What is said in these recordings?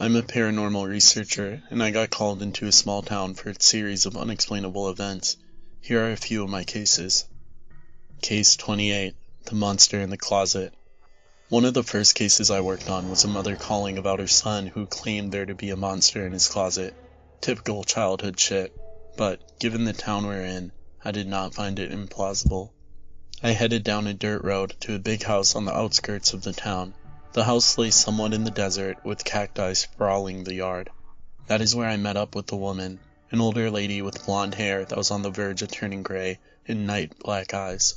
I'm a paranormal researcher, and I got called into a small town for a series of unexplainable events. Here are a few of my cases. Case 28, The Monster in the Closet. One of the first cases I worked on was a mother calling about her son who claimed there to be a monster in his closet. Typical childhood shit, but given the town we're in, I did not find it implausible. I headed down a dirt road to a big house on the outskirts of the town. The house lay somewhat in the desert, with cacti sprawling the yard. That is where I met up with the woman, an older lady with blonde hair that was on the verge of turning gray and night black eyes.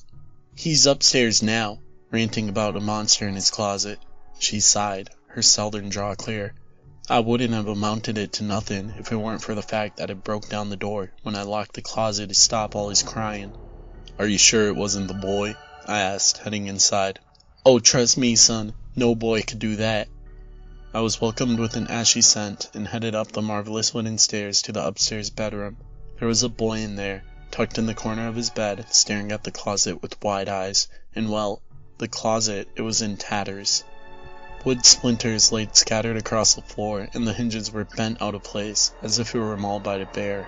"He's upstairs now, ranting about a monster in his closet," she sighed, her southern jaw clear. "I wouldn't have amounted it to nothing if it weren't for the fact that it broke down the door when I locked the closet to stop all his crying." "Are you sure it wasn't the boy?" I asked, heading inside. "Oh, trust me, son, no boy could do that." I was welcomed with an ashy scent and headed up the marvelous wooden stairs to the upstairs bedroom. There was a boy in there, tucked in the corner of his bed, staring at the closet with wide eyes, and well, the closet, it was in tatters. Wood splinters lay scattered across the floor, and the hinges were bent out of place, as if it were mauled by a bear.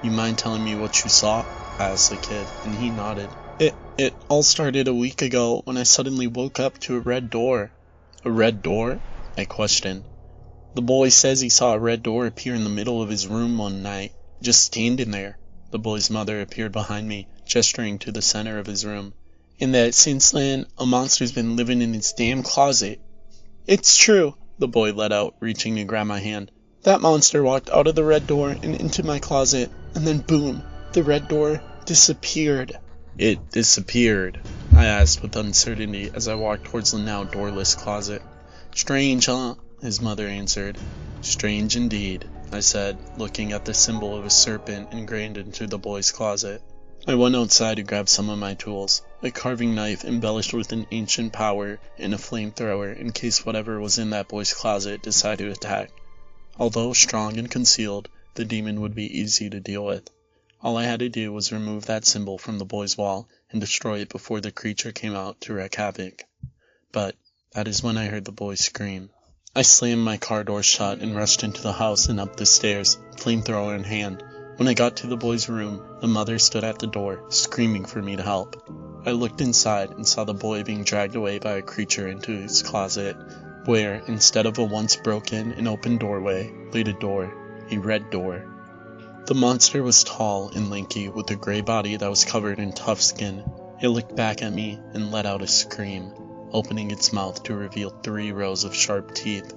"You mind telling me what you saw?" I asked the kid, and he nodded. It all started a week ago when I suddenly woke up to a red door." "A red door?" I questioned. "The boy says he saw a red door appear in the middle of his room one night, just standing there." The boy's mother appeared behind me, gesturing to the center of his room. "And that since then, a monster's been living in his damn closet." "It's true," the boy let out, reaching to grab my hand. "That monster walked out of the red door and into my closet, and then boom, the red door disappeared." "It disappeared?" I asked with uncertainty as I walked towards the now doorless closet. "Strange, huh?" his mother answered. "Strange indeed," I said, looking at the symbol of a serpent ingrained into the boy's closet. I went outside to grab some of my tools, a carving knife embellished with an ancient power, and a flamethrower in case whatever was in that boy's closet decided to attack. Although strong and concealed, the demon would be easy to deal with. All I had to do was remove that symbol from the boy's wall and destroy it before the creature came out to wreak havoc. But that is when I heard the boy scream. I slammed my car door shut and rushed into the house and up the stairs, flamethrower in hand. When I got to the boy's room, the mother stood at the door, screaming for me to help. I looked inside and saw the boy being dragged away by a creature into his closet, where, instead of a once broken and open doorway, laid a door, a red door. The monster was tall and lanky, with a gray body that was covered in tough skin. It looked back at me and let out a scream, opening its mouth to reveal 3 rows of sharp teeth.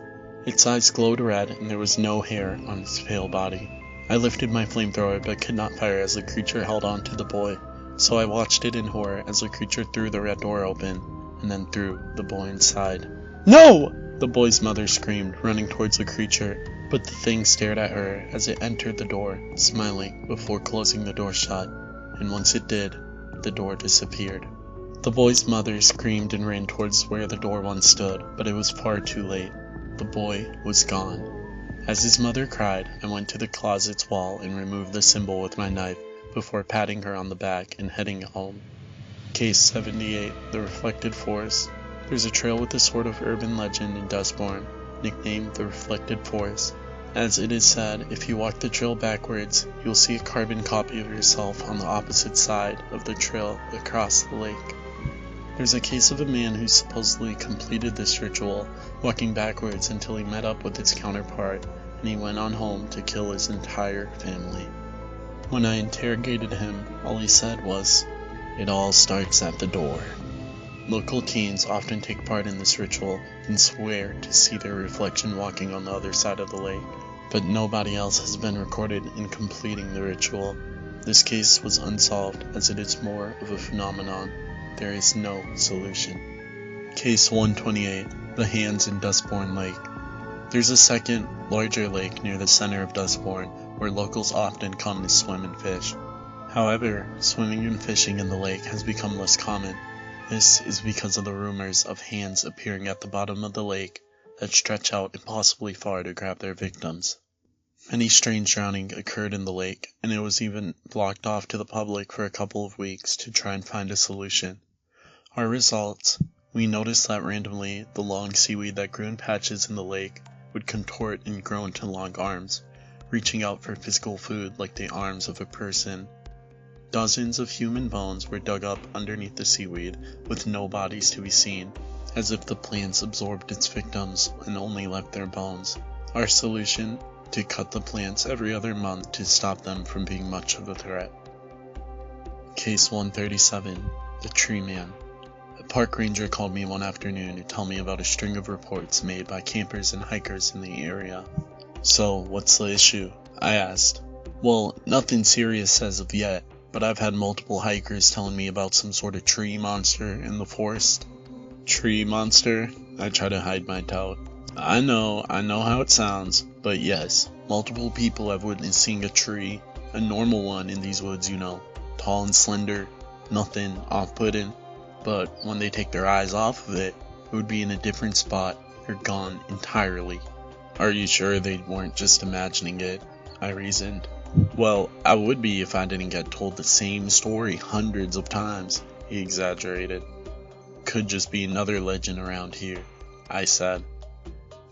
Its eyes glowed red, and there was no hair on its pale body. I lifted my flamethrower but could not fire as the creature held on to the boy, so I watched it in horror as the creature threw the red door open, and then threw the boy inside. "No!" the boy's mother screamed, running towards the creature, but the thing stared at her as it entered the door, smiling before closing the door shut, and once it did, the door disappeared. The boy's mother screamed and ran towards where the door once stood, but it was far too late. The boy was gone. As his mother cried, I went to the closet's wall and removed the symbol with my knife before patting her on the back and heading home. Case 78, The Reflected Forest. There's a trail with a sort of urban legend in Dustbourne, nicknamed the Reflected Forest. As it is said, if you walk the trail backwards, you'll see a carbon copy of yourself on the opposite side of the trail across the lake. There's a case of a man who supposedly completed this ritual, walking backwards until he met up with its counterpart, and he went on home to kill his entire family. When I interrogated him, all he said was, "It all starts at the door." Local teens often take part in this ritual and swear to see their reflection walking on the other side of the lake, but nobody else has been recorded in completing the ritual. This case was unsolved as it is more of a phenomenon. There is no solution. Case 128, The Hands in Dustbourne Lake. There's a second, larger lake near the center of Dustbourne where locals often come to swim and fish. However, swimming and fishing in the lake has become less common. This is because of the rumors of hands appearing at the bottom of the lake that stretch out impossibly far to grab their victims. Many strange drownings occurred in the lake, and it was even blocked off to the public for a couple of weeks to try and find a solution. Our results: we noticed that randomly the long seaweed that grew in patches in the lake would contort and grow into long arms, reaching out for physical food like the arms of a person. Dozens of human bones were dug up underneath the seaweed, with no bodies to be seen, as if the plants absorbed its victims and only left their bones. Our solution? To cut the plants every other month to stop them from being much of a threat. Case 137, the Tree Man. A park ranger called me one afternoon to tell me about a string of reports made by campers and hikers in the area. So, what's the issue? I asked. Well, nothing serious as of yet, but I've had multiple hikers telling me about some sort of tree monster in the forest. Tree monster? I try to hide my doubt. I know how it sounds, but yes, multiple people have witnessed seeing a tree, a normal one in these woods, you know, tall and slender, nothing off-putting, but when they take their eyes off of it, it would be in a different spot, or gone entirely. Are you sure they weren't just imagining it? I reasoned. Well, I would be if I didn't get told the same story hundreds of times, he exaggerated. Could just be another legend around here, I said.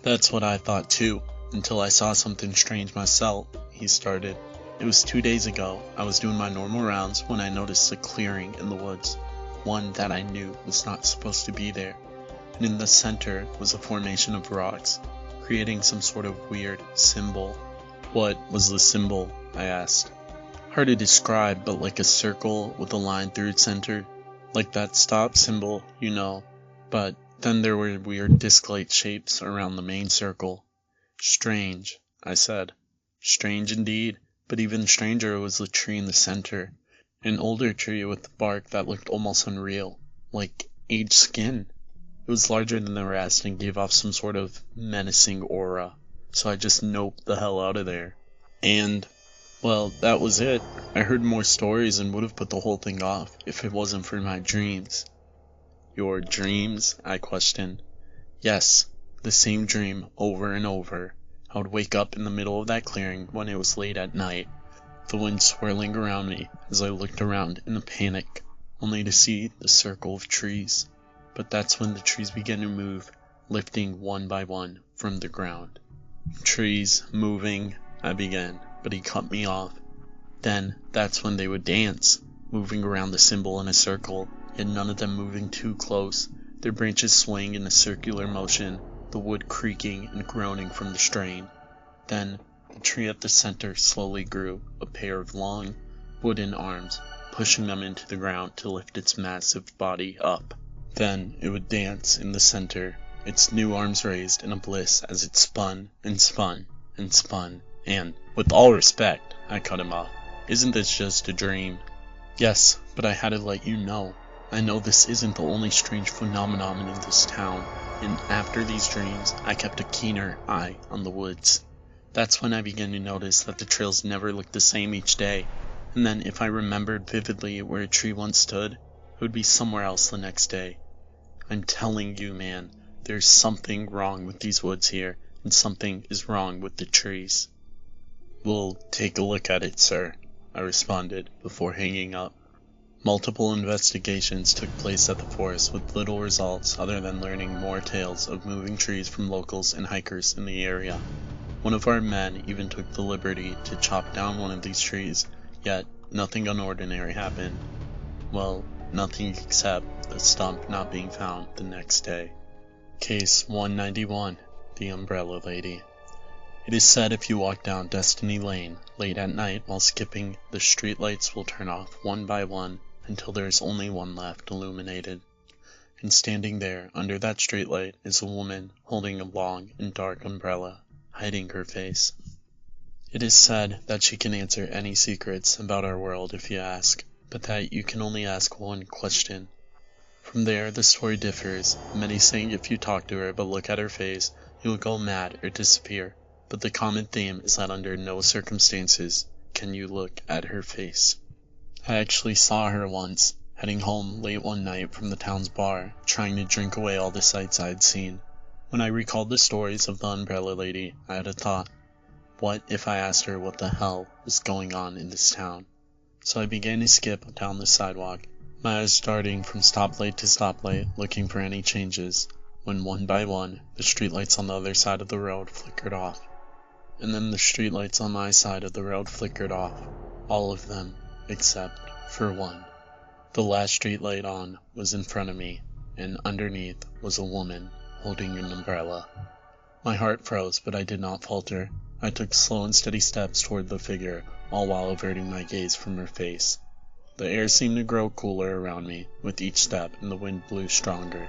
That's what I thought too, until I saw something strange myself, he started. It was 2 days ago. I was doing my normal rounds when I noticed a clearing in the woods, one that I knew was not supposed to be there, and in the center was a formation of rocks, creating some sort of weird symbol. What was the symbol? I asked. Hard to describe, but like a circle with a line through its center, like that stop symbol, you know, but then there were weird disc-like shapes around the main circle. Strange, I said. Strange indeed, but even stranger was the tree in the center. An older tree with bark that looked almost unreal, like aged skin. It was larger than the rest and gave off some sort of menacing aura, so I just noped the hell out of there. And, well, that was it. I heard more stories and would have put the whole thing off if it wasn't for my dreams. Your dreams? I questioned. Yes, the same dream over and over. I would wake up in the middle of that clearing when it was late at night, the wind swirling around me as I looked around in a panic, only to see the circle of trees. But that's when the trees began to move, lifting one by one from the ground. Trees moving, I began, but he cut me off. Then that's when they would dance, moving around the symbol in a circle, yet none of them moving too close, their branches swaying in a circular motion, the wood creaking and groaning from the strain. Then the tree at the center slowly grew, a pair of long, wooden arms, pushing them into the ground to lift its massive body up. Then it would dance in the center, its new arms raised in a bliss as it spun and spun and spun. And, with all respect, I cut him off. Isn't this just a dream? Yes, but I had to let you know. I know this isn't the only strange phenomenon in this town, and after these dreams, I kept a keener eye on the woods. That's when I began to notice that the trails never looked the same each day, and then if I remembered vividly where a tree once stood, it would be somewhere else the next day. I'm telling you, man, there's something wrong with these woods here, and something is wrong with the trees. We'll take a look at it, sir, I responded before hanging up. Multiple investigations took place at the forest with little results other than learning more tales of moving trees from locals and hikers in the area. One of our men even took the liberty to chop down one of these trees, yet nothing unordinary happened. Well, nothing except the stump not being found the next day. Case 191, the Umbrella Lady. It is said if you walk down Destiny Lane late at night while skipping, the streetlights will turn off one by one until there is only one left illuminated. And standing there under that streetlight is a woman holding a long and dark umbrella, hiding her face. It is said that she can answer any secrets about our world if you ask, but that you can only ask one question. From there the story differs, many saying if you talk to her but look at her face, you will go mad or disappear. But the common theme is that under no circumstances can you look at her face. I actually saw her once, heading home late one night from the town's bar, trying to drink away all the sights I had seen. When I recalled the stories of the Umbrella Lady, I had a thought. What if I asked her what the hell was going on in this town? So I began to skip down the sidewalk, my eyes darting from stoplight to stoplight, looking for any changes. when one by one, the streetlights on the other side of the road flickered off. And then the streetlights on my side of the road flickered off. All of them, except for one. The last streetlight on was in front of me, and underneath was a woman holding an umbrella. My heart froze, but I did not falter. I took slow and steady steps toward the figure, all while averting my gaze from her face. The air seemed to grow cooler around me with each step, and the wind blew stronger.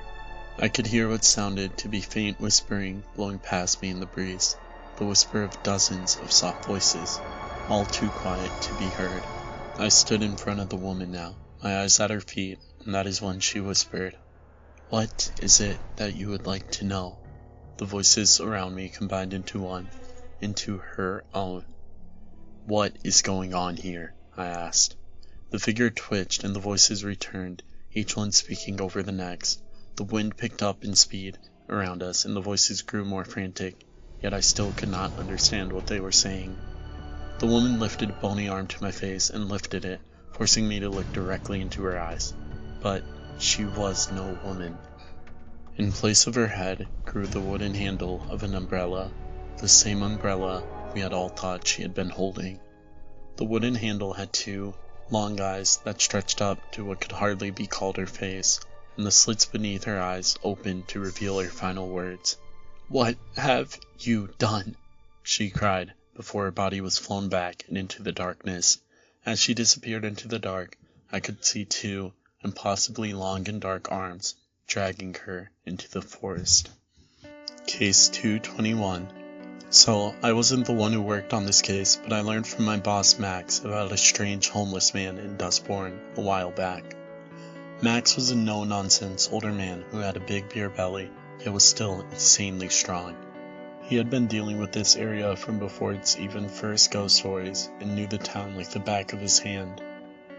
I could hear what sounded to be faint whispering blowing past me in the breeze, the whisper of dozens of soft voices, all too quiet to be heard. I stood in front of the woman now, my eyes at her feet, and that is when she whispered, "What is it that you would like to know?" The voices around me combined into one, into her own. "What is going on here?" I asked. The figure twitched and the voices returned, each one speaking over the next. The wind picked up in speed around us and the voices grew more frantic, yet I still could not understand what they were saying. The woman lifted a bony arm to my face and lifted it, forcing me to look directly into her eyes. But she was no woman. In place of her head grew the wooden handle of an umbrella, the same umbrella we had all thought she had been holding. The wooden handle had two long eyes that stretched up to what could hardly be called her face, and the slits beneath her eyes opened to reveal her final words. "What have you done?" she cried, before her body was flown back and into the darkness. As she disappeared into the dark, I could see two impossibly long and dark arms dragging her into the forest. Case 221. So, I wasn't the one who worked on this case, but I learned from my boss Max about a strange homeless man in Dustbourne a while back. Max was a no-nonsense older man who had a big beer belly, yet was still insanely strong. He had been dealing with this area from before its even first ghost stories, and knew the town like the back of his hand.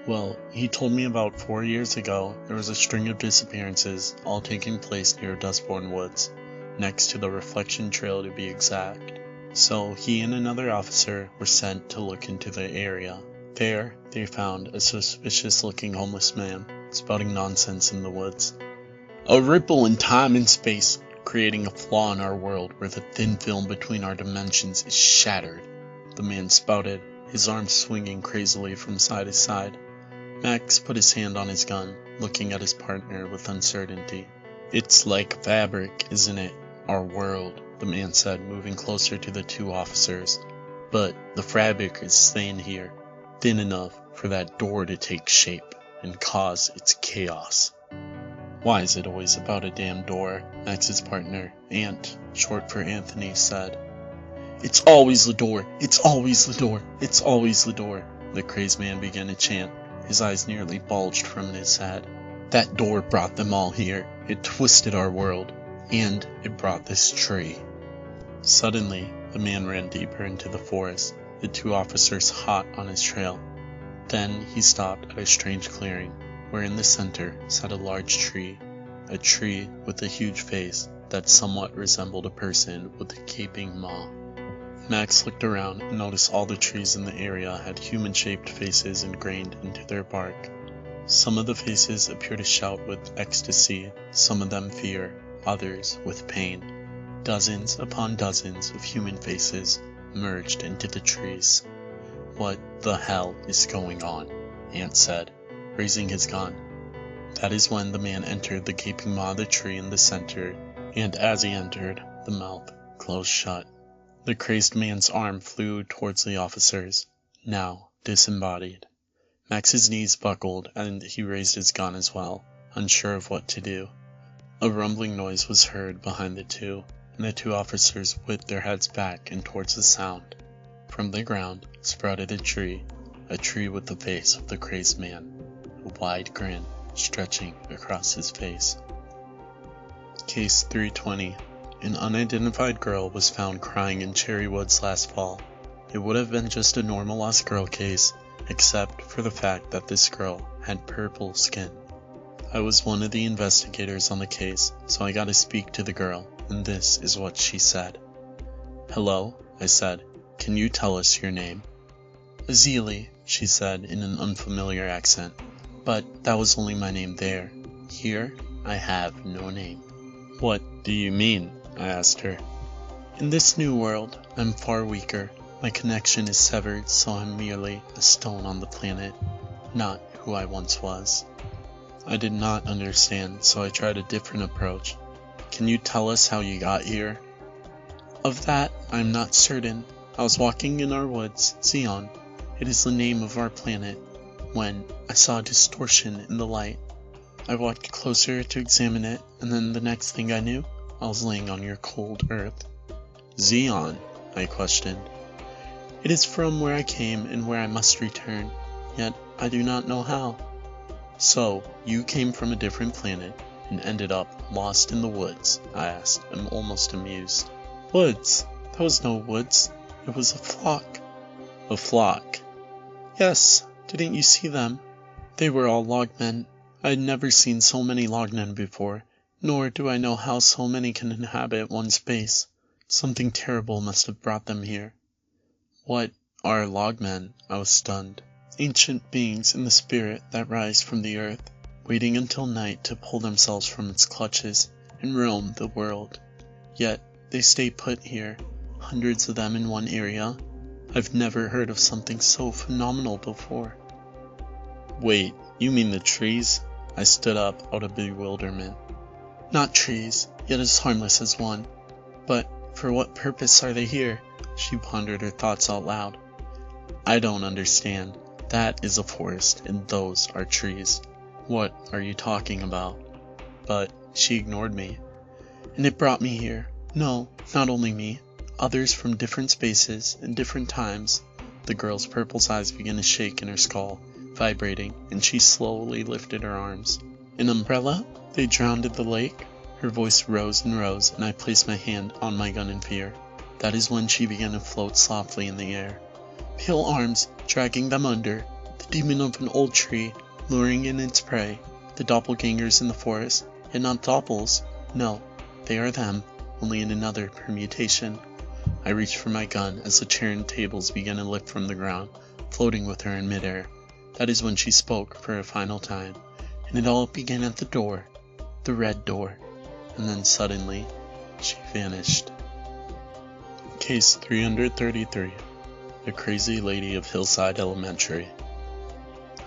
Well, he told me about 4 years ago, there was a string of disappearances, all taking place near Dustbourne Woods, next to the Reflection Trail to be exact. So he and another officer were sent to look into the area. There, they found a suspicious-looking homeless man spouting nonsense in the woods. "A ripple in time and space, creating a flaw in our world where the thin film between our dimensions is shattered," the man spouted, his arms swinging crazily from side to side. Max put his hand on his gun, looking at his partner with uncertainty. "It's like fabric, isn't it? Our world," the man said, moving closer to the two officers. "But the fabric is thin here, thin enough for that door to take shape and cause its chaos." "Why is it always about a damn door?" Max's partner, Ant, short for Anthony, said. "It's always the door! It's always the door! It's always the door!" the crazed man began to chant. His eyes nearly bulged from his head. "That door brought them all here. It twisted our world. And it brought this tree." Suddenly, the man ran deeper into the forest, the two officers hot on his trail. Then he stopped at a strange clearing, where in the center sat a large tree, a tree with a huge face that somewhat resembled a person with a gaping maw. Max looked around and noticed all the trees in the area had human-shaped faces ingrained into their bark. Some of the faces appeared to shout with ecstasy, some of them fear, others with pain. Dozens upon dozens of human faces merged into the trees. "What the hell is going on?" Ant said, raising his gun. That is when the man entered the gaping maw of the tree in the center, and as he entered, the mouth closed shut. The crazed man's arm flew towards the officers, now disembodied. Max's knees buckled and he raised his gun as well, unsure of what to do. A rumbling noise was heard behind the two, and the two officers whipped their heads back and towards the sound. From the ground sprouted a tree with the face of the crazed man, a wide grin stretching across his face. Case 320. An unidentified girl was found crying in Cherry Woods last fall. It would have been just a normal lost girl case, except for the fact that this girl had purple skin. I was one of the investigators on the case, so I got to speak to the girl, and this is what she said. "Hello," I said. "Can you tell us your name?" "Azili," she said in an unfamiliar accent. "But that was only my name there. Here, I have no name." What do you mean? I asked her. In this new world, I'm far weaker. My connection is severed, so I'm merely a stone on the planet, not who I once was. I did not understand, so I tried a different approach. Can you tell us how you got here? Of that, I'm not certain. I was walking in our woods, Xeon. It is the name of our planet, when I saw a distortion in the light. I walked closer to examine it, and then the next thing I knew, I was laying on your cold earth. Xeon? I questioned. It is from where I came and where I must return, yet I do not know how. So, you came from a different planet and ended up lost in the woods? I asked. I'm almost amused. Woods? That was no woods. It was a flock. A flock? Yes. Didn't you see them? They were all logmen. I had never seen so many logmen before, nor do I know how so many can inhabit one space. Something terrible must have brought them here. What are logmen? I was stunned. Ancient beings in the spirit that rise from the earth, waiting until night to pull themselves from its clutches and roam the world. Yet they stay put here, hundreds of them in one area. I've never heard of something so phenomenal before. Wait, you mean the trees? I stood up out of bewilderment. Not trees, yet as harmless as one. But for what purpose are they here? She pondered her thoughts out loud. I don't understand. That is a forest, and those are trees. What are you talking about? But she ignored me. And it brought me here. No, not only me. Others from different spaces and different times. The girl's purple eyes began to shake in her skull, vibrating, and she slowly lifted her arms. An umbrella? They drowned in the lake? Her voice rose and rose, and I placed my hand on my gun in fear. That is when she began to float softly in the air. Pale arms dragging them under, the demon of an old tree, luring in its prey, the doppelgangers in the forest, yet not doppels. No, they are them, only in another permutation. I reached for my gun as the chair and tables began to lift from the ground, floating with her in midair. That is when she spoke for a final time, and it all began at the door, the red door, and then suddenly, she vanished. Case 333. The Crazy Lady of Hillside Elementary.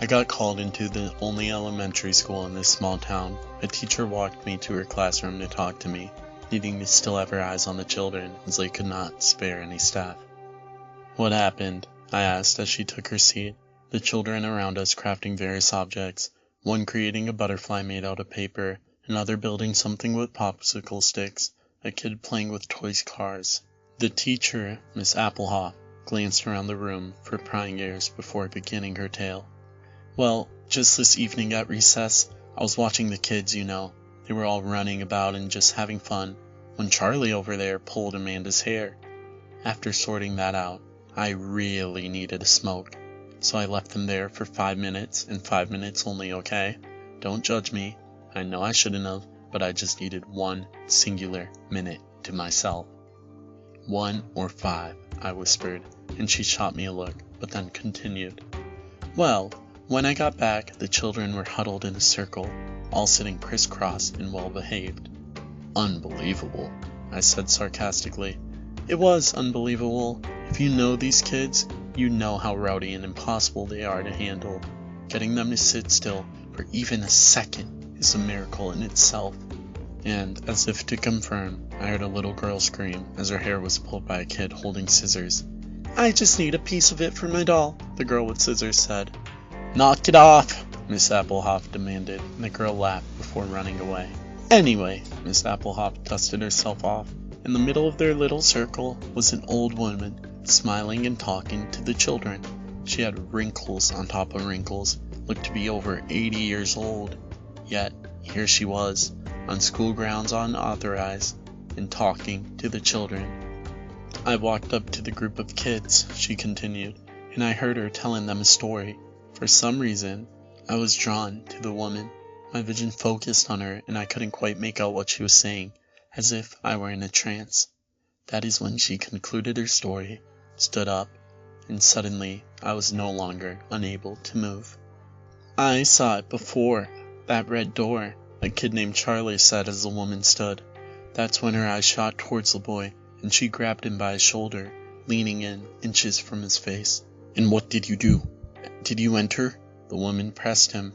I got called into the only elementary school in this small town. A teacher walked me to her classroom to talk to me, needing to still have her eyes on the children as they could not spare any staff. What happened? I asked as she took her seat. The children around us crafting various objects, one creating a butterfly made out of paper, another building something with popsicle sticks, a kid playing with toy cars. The teacher, Miss Applehoff, glanced around the room for prying ears before beginning her tale. Well, just this evening at recess, I was watching the kids, you know. They were all running about and just having fun, when Charlie over there pulled Amanda's hair. After sorting that out, I really needed a smoke, so I left them there for 5 minutes, and 5 minutes only, okay? Don't judge me. I know I shouldn't have, but I just needed 1 singular minute to myself. 1 or 5, I whispered, and she shot me a look, but then continued. Well, when I got back, the children were huddled in a circle, all sitting crisscross and well-behaved. Unbelievable, I said sarcastically. It was unbelievable. If you know these kids, you know how rowdy and impossible they are to handle. Getting them to sit still for even a second is a miracle in itself. And, as if to confirm, I heard a little girl scream as her hair was pulled by a kid holding scissors. I just need a piece of it for my doll, the girl with scissors said. Knock it off, Miss Applehoff demanded, and the girl laughed before running away. Anyway, Miss Applehoff dusted herself off. In the middle of their little circle was an old woman, smiling and talking to the children. She had wrinkles on top of wrinkles, looked to be over 80 years old. Yet, here she was, on school grounds unauthorized, and talking to the children. I walked up to the group of kids, she continued, and I heard her telling them a story. For some reason, I was drawn to the woman. My vision focused on her, and I couldn't quite make out what she was saying, as if I were in a trance. That is when she concluded her story, stood up, and suddenly I was no longer unable to move. I saw it before, that red door, a kid named Charlie said as the woman stood. That's when her eyes shot towards the boy, and she grabbed him by his shoulder, leaning in inches from his face. "And what did you do? Did you enter?" The woman pressed him.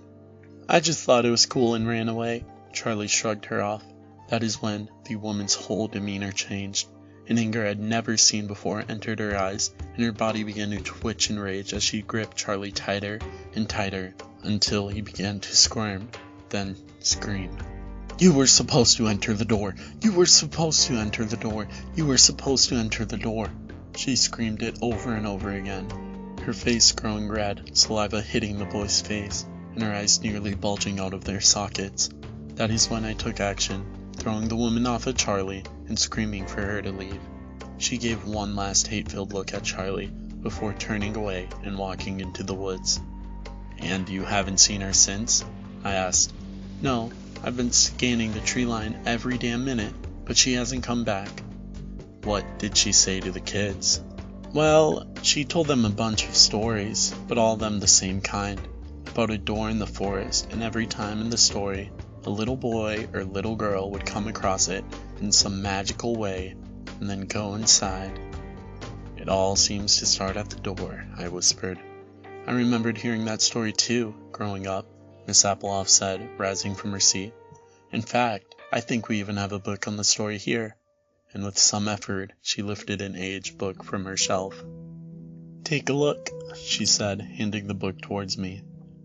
"I just thought it was cool and ran away." Charlie shrugged her off. That is when the woman's whole demeanor changed. An anger I'd never seen before entered her eyes, and her body began to twitch in rage as she gripped Charlie tighter and tighter until he began to squirm, then scream. "You were supposed to enter the door! You were supposed to enter the door! You were supposed to enter the door!" She screamed it over and over again, her face growing red, saliva hitting the boy's face, and her eyes nearly bulging out of their sockets. That is when I took action, throwing the woman off at Charlie and screaming for her to leave. She gave one last hate-filled look at Charlie before turning away and walking into the woods. "And you haven't seen her since?" I asked. "No, I've been scanning the tree line every damn minute, but she hasn't come back." "What did she say to the kids?" "Well, she told them a bunch of stories, but all of them the same kind, about a door in the forest, and every time in the story, a little boy or little girl would come across it in some magical way, and then go inside." "It all seems to start at the door," I whispered. "I remembered hearing that story too, growing up," Miss Applehoff said, rising from her seat. "In fact, I think we even have a book on the story here." And with some effort, she lifted an aged book from her shelf. "Take a look," she said, handing the book towards me.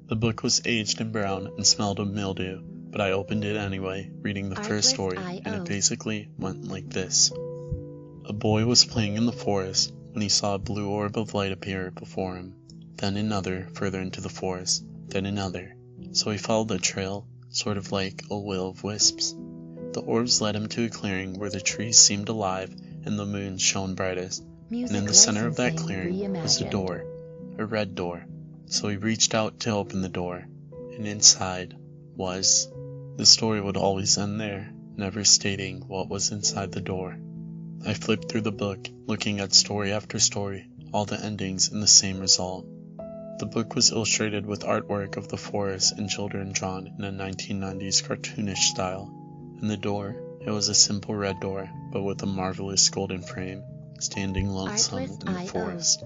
The book was aged and brown and smelled of mildew, but I opened it anyway, reading the first story, and it basically went like this. A boy was playing in the forest when he saw a blue orb of light appear before him, then another further into the forest, then another. So he followed the trail, sort of like a will of wisps. The orbs led him to a clearing where the trees seemed alive and the moon shone brightest, and in the center of that clearing was a door, a red door. So he reached out to open the door, and inside was... The story would always end there, never stating what was inside the door. I flipped through the book, looking at story after story, all the endings in the same result. The book was illustrated with artwork of the forest and children drawn in a 1990s cartoonish style, and the door, it was a simple red door, but with a marvelous golden frame, standing lonesome in the forest.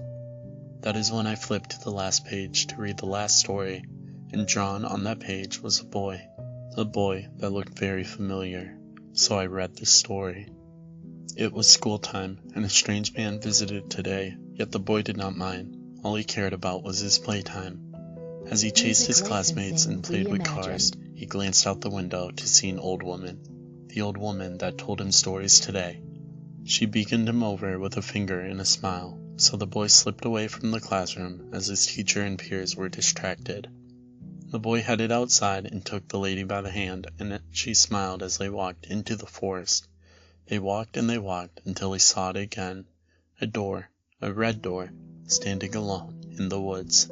That is when I flipped to the last page to read the last story, and drawn on that page was a boy that looked very familiar, so I read the story. It was school time, and a strange man visited today, yet the boy did not mind. All he cared about was his playtime. As he chased his classmates and played with cars, he glanced out the window to see an old woman, the old woman that told him stories today. She beckoned him over with a finger and a smile, so the boy slipped away from the classroom as his teacher and peers were distracted. The boy headed outside and took the lady by the hand, and she smiled as they walked into the forest. They walked and they walked until he saw it again, a door, a red door, standing alone in the woods.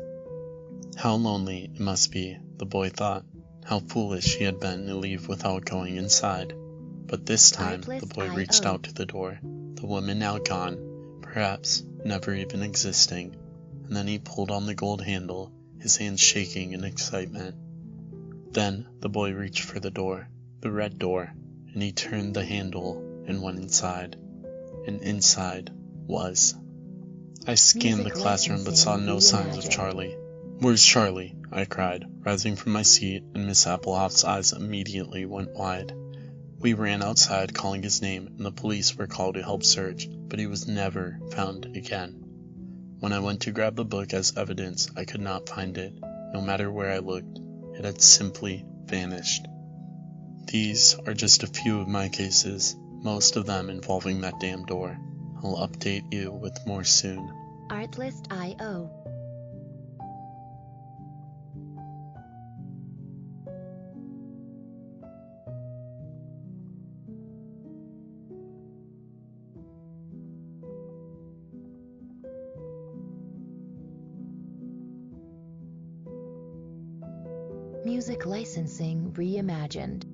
How lonely it must be, the boy thought. How foolish he had been to leave without going inside. But this time the boy reached out to the door, the woman now gone, perhaps never even existing, and then he pulled on the gold handle, his hands shaking in excitement. Then the boy reached for the door, the red door, and he turned the handle and went inside. And inside was... I scanned the classroom but saw no signs of Charlie. "Where's Charlie?" I cried, rising from my seat, and Miss Applehoff's eyes immediately went wide. We ran outside calling his name, and the police were called to help search, but he was never found again. When I went to grab the book as evidence, I could not find it. No matter where I looked, it had simply vanished. These are just a few of my cases, most of them involving that damn door. I'll update you with more soon. Artlist.io. Music licensing reimagined.